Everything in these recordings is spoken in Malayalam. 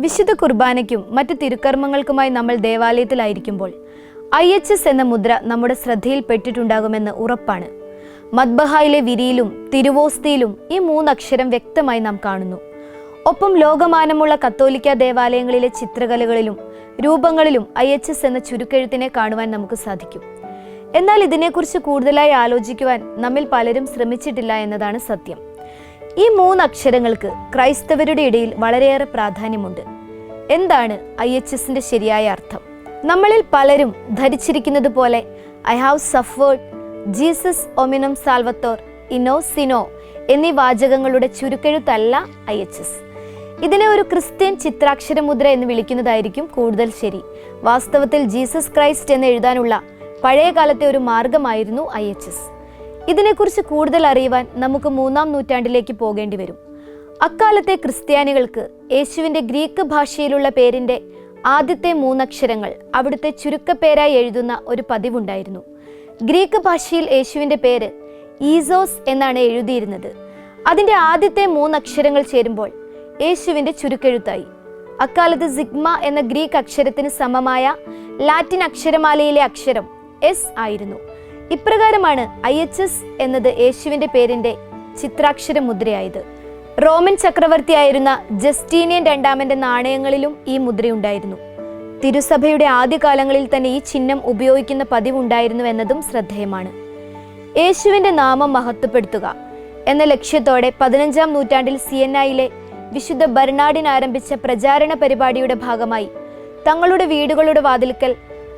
വിശുദ്ധ കുർബാനയ്ക്കും മറ്റ് തിരുക്കർമ്മങ്ങൾക്കുമായി നമ്മൾ ദേവാലയത്തിലായിരിക്കുമ്പോൾ IHS എന്ന മുദ്ര നമ്മുടെ ശ്രദ്ധയിൽപ്പെട്ടിട്ടുണ്ടാകുമെന്ന് ഉറപ്പാണ്. മദ്ബഹായിലെ വിരിയിലും തിരുവോസ്തിയിലും ഈ 3 അക്ഷരം വ്യക്തമായി നാം കാണുന്നു. ഒപ്പം ലോകമാനമുള്ള കത്തോലിക്ക ദേവാലയങ്ങളിലെ ചിത്രകലകളിലും രൂപങ്ങളിലും IHS എന്ന ചുരുക്കെഴുത്തിനെ കാണുവാൻ നമുക്ക് സാധിക്കും. എന്നാൽ ഇതിനെക്കുറിച്ച് കൂടുതലായി ആലോചിക്കുവാൻ നമ്മിൽ പലരും ശ്രമിച്ചിട്ടില്ല എന്നതാണ് സത്യം. ഈ 3 അക്ഷരങ്ങൾക്ക് ക്രൈസ്തവരുടെ ഇടയിൽ വളരെയേറെ പ്രാധാന്യമുണ്ട്. എന്താണ് IHSന്റെ ശരിയായ അർത്ഥം? നമ്മളിൽ പലരും ധരിച്ചിരിക്കുന്നത് പോലെ ഐ ഹാവ് സഫേർഡ്, ജീസസ് ഒമിനം സാൽവത്തോർ, ഇനോ സിനോ എന്നീ വാചകങ്ങളുടെ ചുരുക്കെഴുത്തല്ല IHS. ഇതിനെ ഒരു ക്രിസ്ത്യൻ ചിത്രാക്ഷരമുദ്ര എന്ന് വിളിക്കുന്നതായിരിക്കും കൂടുതൽ ശരി. വാസ്തവത്തിൽ ജീസസ് ക്രൈസ്റ്റ് എന്ന് എഴുതാനുള്ള പഴയ കാലത്തെ ഒരു മാർഗമായിരുന്നു IHS. ഇതിനെക്കുറിച്ച് കൂടുതൽ അറിയുവാൻ നമുക്ക് 3-ാം നൂറ്റാണ്ടിലേക്ക് പോകേണ്ടി വരും. അക്കാലത്തെ ക്രിസ്ത്യാനികൾക്ക് യേശുവിൻ്റെ ഗ്രീക്ക് ഭാഷയിലുള്ള പേരിൻ്റെ ആദ്യത്തെ 3 അക്ഷരങ്ങൾ അവിടുത്തെ ചുരുക്കപ്പേരായി എഴുതുന്ന ഒരു പതിവുണ്ടായിരുന്നു. ഗ്രീക്ക് ഭാഷയിൽ യേശുവിൻ്റെ പേര് ഈസോസ് എന്നാണ് എഴുതിയിരുന്നത്. അതിൻ്റെ ആദ്യത്തെ 3 അക്ഷരങ്ങൾ ചേരുമ്പോൾ യേശുവിൻ്റെ ചുരുക്കെഴുത്തായി. അക്കാലത്ത് സിഗ്മ എന്ന ഗ്രീക്ക് അക്ഷരത്തിന് സമമായ ലാറ്റിൻ അക്ഷരമാലയിലെ അക്ഷരം S ആയിരുന്നു. ഇപ്രകാരമാണ് IHS എന്നത് യേശുവിൻ്റെ പേരിൻ്റെ ചിത്രാക്ഷര മുദ്രയായത്. റോമൻ ചക്രവർത്തിയായിരുന്ന ജസ്റ്റീനിയൻ രണ്ടാമൻ്റെ നാണയങ്ങളിലും ഈ മുദ്രയുണ്ടായിരുന്നു. തിരുസഭയുടെ ആദ്യകാലങ്ങളിൽ തന്നെ ഈ ചിഹ്നം ഉപയോഗിക്കുന്ന പതിവുണ്ടായിരുന്നു എന്നതും ശ്രദ്ധേയമാണ്. യേശുവിൻ്റെ നാമം മഹത്വപ്പെടുത്തുക എന്ന ലക്ഷ്യത്തോടെ 15-ാം നൂറ്റാണ്ടിൽ സിയന്നയിലെ വിശുദ്ധ ബർണാഡിൻ ആരംഭിച്ച പ്രചാരണ പരിപാടിയുടെ ഭാഗമായി തങ്ങളുടെ വീടുകളുടെ വാതിൽക്കൽ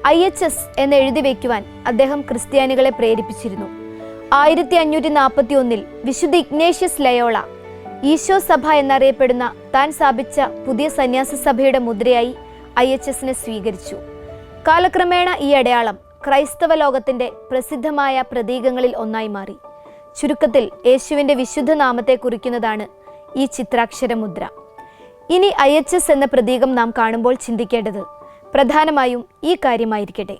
IHS എന്ന് എഴുതി വയ്ക്കുവാൻ അദ്ദേഹം ക്രിസ്ത്യാനികളെ പ്രേരിപ്പിച്ചിരുന്നു. 1541 വിശുദ്ധ ഇഗ്നേഷ്യസ് ലയോള ഈശോ സഭ എന്നറിയപ്പെടുന്ന താൻ സ്ഥാപിച്ച പുതിയ സന്യാസ സഭയുടെ മുദ്രയായി IHSനെ സ്വീകരിച്ചു. കാലക്രമേണ ഈ അടയാളം ക്രൈസ്തവ ലോകത്തിൻ്റെ പ്രസിദ്ധമായ പ്രതീകങ്ങളിൽ ഒന്നായി മാറി. ചുരുക്കത്തിൽ യേശുവിൻ്റെ വിശുദ്ധ നാമത്തെ കുറിക്കുന്നതാണ് ഈ ചിത്രാക്ഷര മുദ്ര. ഇനി IHS എന്ന പ്രതീകം നാം കാണുമ്പോൾ ചിന്തിക്കേണ്ടത് പ്രധാനമായും ഈ കാര്യമായിരിക്കട്ടെ: